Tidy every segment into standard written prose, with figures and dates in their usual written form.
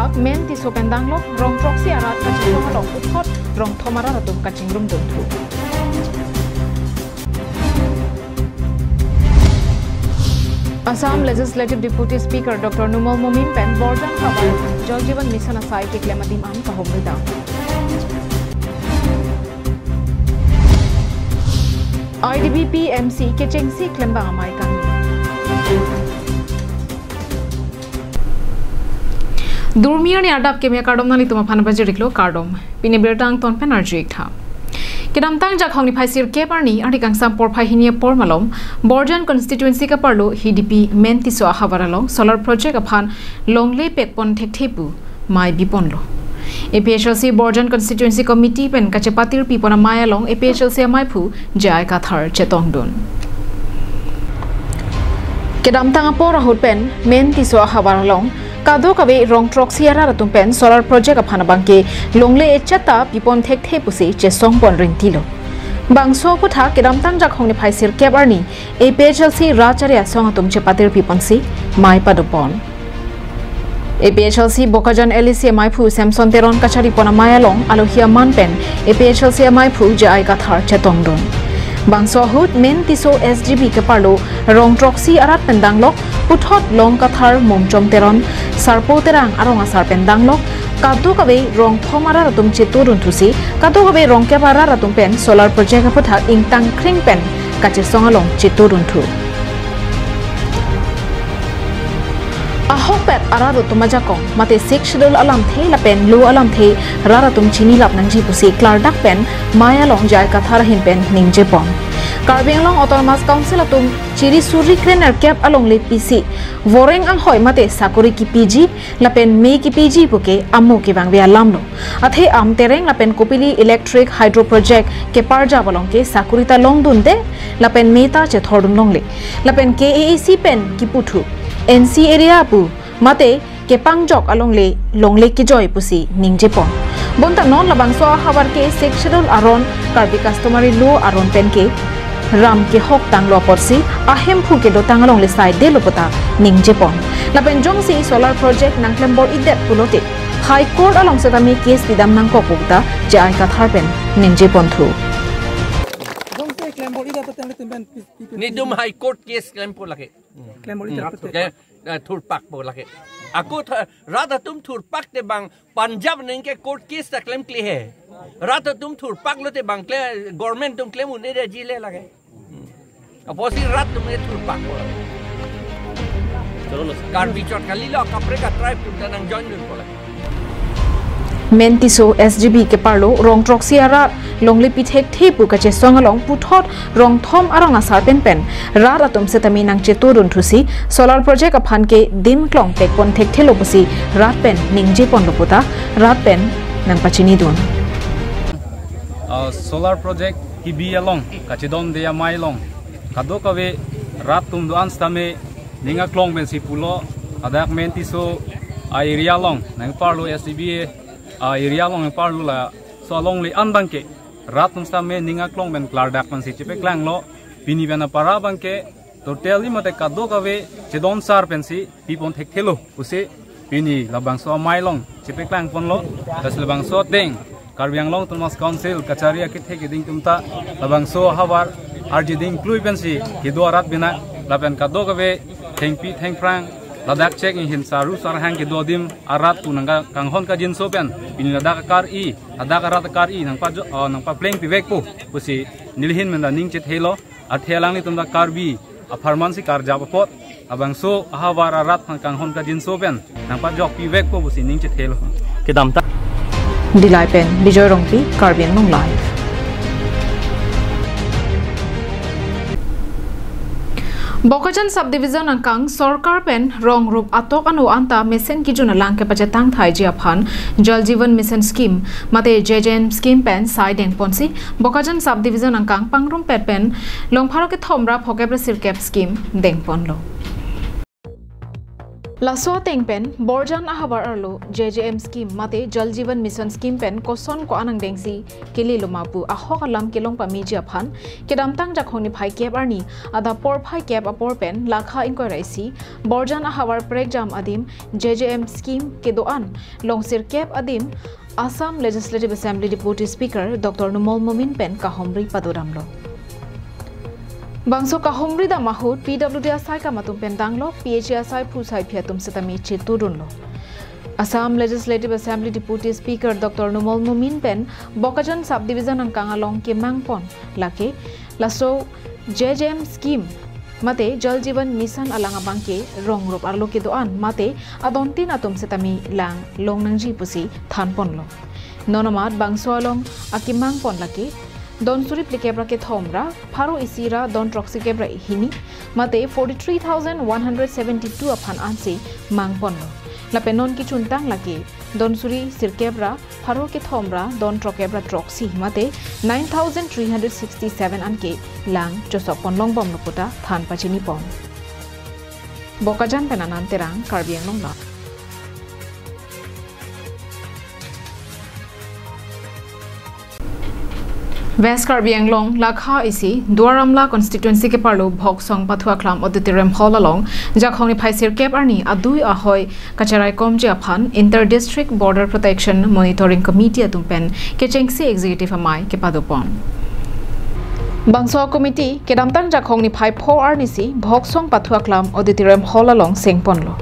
puthak men ti so pendang lok rong proxy arat ka chi so lok puthot rong thomara ratum ka chingrum dum thu Assam Legislative Deputy Speaker Dr. Numal Momin Pen Borjan Kabar Jal Jeevan Mission Asai ke klematim am ka homida IDBP MC ke chengsi klembang amai kami Durmiar ni adap ke me kardom nali tuma phana bajiriklo kardom pine bertang ton pen arjik tha Kedam tang jak hong ni phai sir ke parni ari kangsam por phai hinia por malom Borjan constituency ka parlo HDP menti so hawaralong solar project aphan longle pekpon thekthepu mai biponlo APHLC Borjan constituency committee pen kachepatir pipona mayalong APHLC mai phu jai ka thar chetongdon Kedam tang por rahut pen menti so hawaralong Kado kawe rong proxy ara ratum pen solar project aphana bangke longle echata pipon thek pusi che songpon ringtilo bangso putha kedam tang jak hongni phaisir kebarni APHLC racharya songatum che patir pipon si mai padopon APHLC Bokajan LC mai phu Samson Teron kachari pona mayalong alohia man pen APHLC mai phu jai ka thar chetongdon Bangso hut men tiso SGB ke parlo rong proxy arat pendang lok puthot long kathar momchom teron sarpo terang arong asar pendang lok kadu kawe rong thomara ratum cheturun thusi kadu kawe rong ke para ratum pen solar project putha ingtang kring pen kache songalong cheturun thu Ahopet araro tumajako mate schedule alam the la pen lo alam the raratum chini lap nangji pusi klardak pen maya long jai kathar hin pen ningje pon Karbeng long autonomous council atum chiri suri krener cap along le PC voreng ang hoi mate sakuri ki PG la pen me ki PG puke ammo ki bangbe alamno athe am tereng la pen kopili electric hydro project ke parja balong ke sakurita long dunde la pen meta che thordun long le la pen KAEC pen ki puthu NC area pu mate ke pangjok along le longle ki joy pusi ningje pon bonta non labang so habar ke schedule aron karbi customary law aron pen ke ram ke hok tang lo porsi ahem phu ke do tang along le side de lopota ningje pon lapen jongsi solar project nangklem bor idet pulote high court along setami case bidam nang ko pukta jai ka tharpen ningje pon thu Ni dum high court case claim po laki. Thurpak po laki. Aku rada tum thurpak te bang Punjab neng ke court case ta claim kli hai. Rada tum thurpak lo te bang government tum claim unne de jile laki. Aposi rat tum ne thurpak po. Kar bichot kalila kapre ka tribe tum tanang join dun po laki. Mentiso SGB ke parlo rong proxy ara longli pithek thepu kache songalong puthot rong thom arong asar pen rar atum setami nang cheturun thusi solar project aphan ke dim klong tekpon thek thelo pusi rat pen ningje pon loputa rat pen nang pachini dun solar project ki bi along kachidon de mai long kado kawe rat tum do anstame ninga klong ben si pulo adak mentiso area long nang parlo SGB area long parlo la so long li anbang ke ratum stame ninga klong ben klardak man si chepe klang lo pini bena para bangke totally mate kado kawe chedon sar pensi pipon thekthelo use pini labang so mailong chepe klang pon lo tas labang so teng karbiang long autonomous council kacharia ke theke ding tumta labang so hawar arji ding klui pensi hido arat bina laben kado kawe thengpi thengprang ladak check in saru sar hang ke dodim arat tunanga kanghon ka jin so pen pin ladak kar I adak arat kar I nang pa pleng pi vek pu pusi nilhin menda ning chet helo athelang ni tumda karbi a pharmancy kar japot abang so ahawar arat kanghon ka jin so pen nang pa jok pi vek pu pusi ning chet helo Kedam ta Dilai pen Bijoy Rongpi Karbeng Long live Bokajan subdivision angkang sorkar pen rong rup atok anu anta mesen ki juna lang ke pacetang thai ji aphan jal jeevan mission scheme mate JJM scheme pen side and ponsi Bokajan subdivision angkang pangrum pet pen longpharo ke thomra phokebra sirkep scheme dengpon lo Laso teng pen borjan ahabar arlo JJM scheme mate Jal Jeevan Mission scheme pen koson ko anang dengsi kili lumapu ahok alam kilong pa media phan kedam tang jakhoni phai kep arni ada por phai kep apor pen lakha inko raisi borjan ahabar program adim JJM scheme kedoan longsir kep adim Assam Legislative Assembly Deputy Speaker Dr. Numol Momin pen kahomri padoramlo Bangso kahomri da mahut PWD-SI ka matum pendanglo PHSI phusai phiatum setami chiturunlo Assam Legislative Assembly Deputy Speaker Dr. Numol Momin pen Bokajan Subdivision ang kangalong ke mangpon lake laso JJM scheme mate Jal Jeevan Mission alanga bangke rongrop arlo ke doan mate adontin atum setami lang longnangji pusi thanponlo nonomat bangso along akimang pon lake Don Surip Likebra ke Thomra, Paro Isira, Don Troxikebra Hini, Mate 43,172 upon Ansi, Mangpono. La Penon Kichuntang Laki, Don Suri Sirkebra, Paro ke Thomra, Don Trokebra Troxi, Mate 9,367 Anke, Lang, Josopon Longbom Loputa, Than Pachinipon. Bokajan Penanan Terang, Karbiang Longla. West Karbi Anglong Lakha isi Duaramla constituency ke parlo Bhok Song Pathua Klam Auditorium Hall along Jakhoni Phaisir Kep Arni Adui Ahoy Kacharai Komje Aphan Inter District Border Protection Monitoring Committee atumpen Kechengsi Executive Amai ke padopon Bangso Committee kedamtang Jakhoni Phai 4 Arnisi Bhok Song Pathua Klam Auditorium Hall along Sengponlo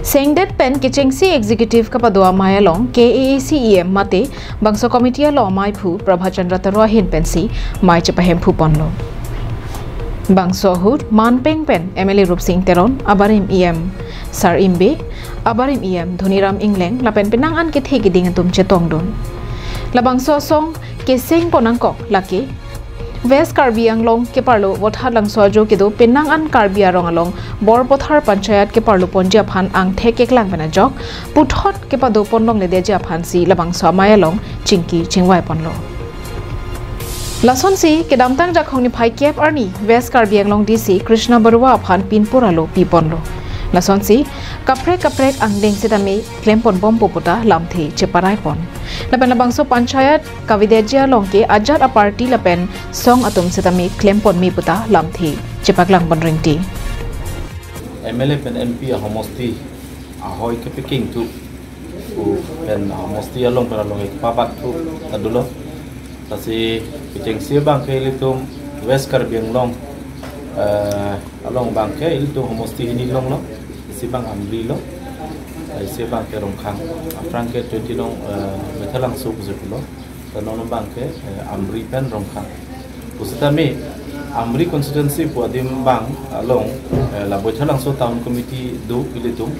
Sengdet pen Kechengsi Executive Kapadua Mayalong KAACEM mate Bangso Committee lo mai phu Prabha Chandra Tarwa hin pensi mai chepahem phu ponlo Bangso hut Manpeng pen MLA Rup Singh Teron Abarim EM Sar Imbe Abarim EM Dhoniram Ingleng lapen penang an ke thegi ding tum chetong don la Bangso song ke seng ponangkok lake West Karbi Anglong ke parlo Wothat Langso jo kedo penang an Karbi arong along Borpothar Panchayat ke parlo Ponjia Phan ang thekek lang bena jok puthot ke pado ponlong le deja phan si labang so mayalong chingki chingwai ponlo Lason si ke damtang jakhongni phai kep arni West Karbi Anglong DC Krishna Barua Phan Pinpura lo pi ponlo Lason si kaprek ang deng setami klempon bom poputa lamthi cheparai pon lapen labangso panchayat kavideja longke ajat a party lapen song atum setami klempon mi puta lamthi chepaklang bonringti MLA pen MP homosti ahoy ke Peking tu pen homosti along pen along papat tu adulo tasi kecengsi bang ke litum West Karbi Anglong along bang ke itu homosti ini long lo si bang amri lo si bang ke rongkhang afrang ke 20 long bethalang su kusulo tanon bang ke amri pen rongkhang kusitami amri constituency pu adim bang along la bethalang su town committee du ilitum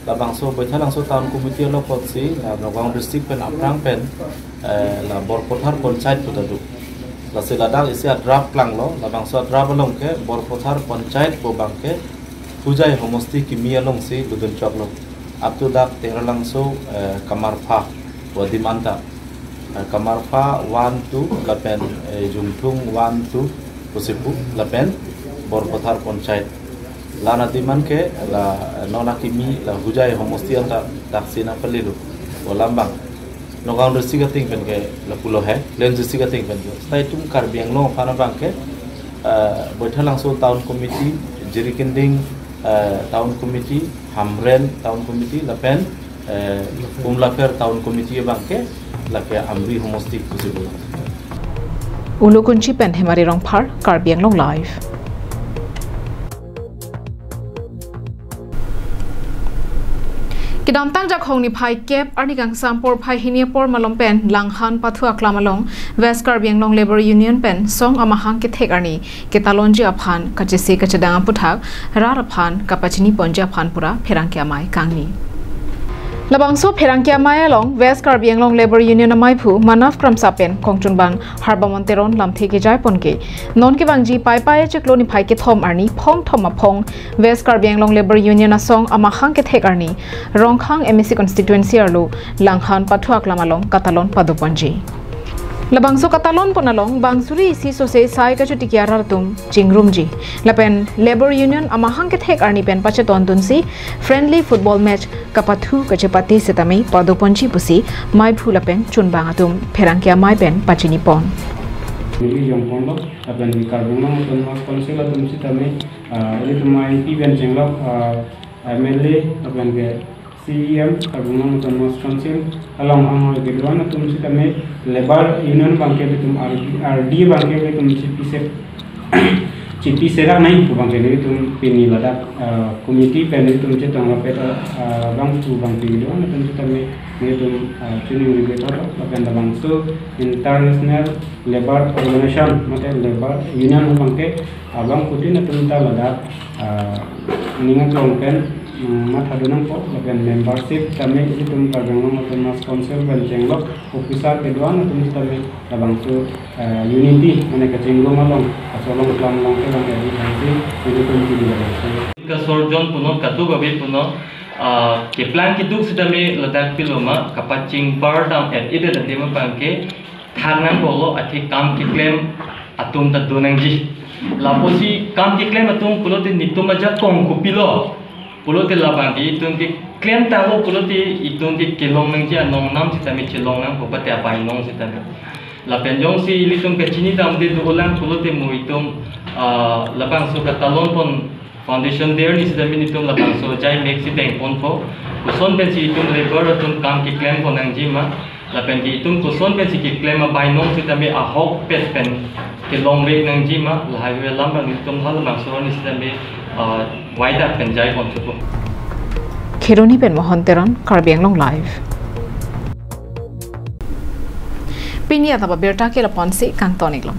la bang so bethalang su town committee lo potsi la Nagaon district pen afrang pen la Borpothar panchayat putadu la siladang isi draft lang lo la bang so draft along ke Borpothar panchayat po bang ke Pujai homosti kimi along si dudun choklo up to that teralang so kamarpha wadimanta kamarpha 1 to lapen jungthung 1 to pusipu lapen Borpothar panchayat lana diman ke la nona kimi la hujai homosti anta daksina palilu olambang Nagaon district ting pen ke la pulo hai len district ting pen stai tum Karbi Anglong phana bang ke boithalang so town committee jirikinding town committee Hamren town committee lapen Umlafer town committee bangke lape amri homosti kusibu Ulukunchi pen hemari rongphar Karbi Anglong live Kidamtang jakhongni phai kep arni gang sampor phai hinia por malom pen langhan pathua klamalong West Karbi Anglong Labor Union pen song amahang ke thek arni ke talonji aphan kachese kachadang puthak rar aphan kapachini ponja aphan pura pherang ke amai kangni Labangso pherang ke amai along West Karbi Anglong Labor Union amai phu manaf kramsa pen kongchun bang harbamonteron lamthe ke jai ponke non ke bangji pai pai chekloni phai ke thom arni phong thoma phong West Karbi Anglong Labor Union asong amahang ke thek arni rongkhang MSC constituency arlo langhan pathua klamalong katalon padopanji Labang so katalon pun along bang suri si so se sai ka chuti kya ratum chingrum ji lapen labor union amahang ke thek arni pen pacheton tun si friendly football match kapathu ka chepati setami padoponchi pusi mai phula pen chun bang atum pherang kya mai pen pachini pon yang pondok apen di karbunang apen mas konsel atum setami ele tumai pi ben jenglo MLA apen ke CEM karbunang apen mas konsel along ang gedwan atum setami labor union bangke betum RD bangke betum cipi sera naik tu bangke betum pini ladak committee pen betum cetang lapet bang tu bangke gedwan atum setami betum tuning betul apen bang so international labor organization mate labor union bangke abang putin atum ta ladak ningat longpen mat hadunang po lapen membership kami itu tum karbunang apen mas konsel ben jenglok officer kedua atum setami abang so unity mana kecinggung along asolong lang ke bang jadi nanti itu tum tidak ka sorjon puno katu babe puno ke plan ki duk setami ladak piloma kapaching bardam at ide da dema pangke tharnan bolo athi kam ki claim atum ta donangji laposi kam ki claim atum pulo de nitum aja kong kupilo pulo de labang di itung ki claim ta lo pulo de itung ki kelong nangji anong nam setami chelong nang ko pate apai nong setami la penjong si litung ke chini dam de ulang pulo de muitum labang so katalon pon foundation there ni setami nitum labang so jai make si bank pon po kuson ben si itung labor atum kam ki claim pon nangji ma la pen ki itung kuson ben si ki claim apai nong setami a hok pet pen ke long rate nangji ma la highway lambang nitum hal bang so ni setami wide up and jai on to Khironi pen mohonteron Karbi Anglong live Pinia taba berta ke lapon si kang tonik long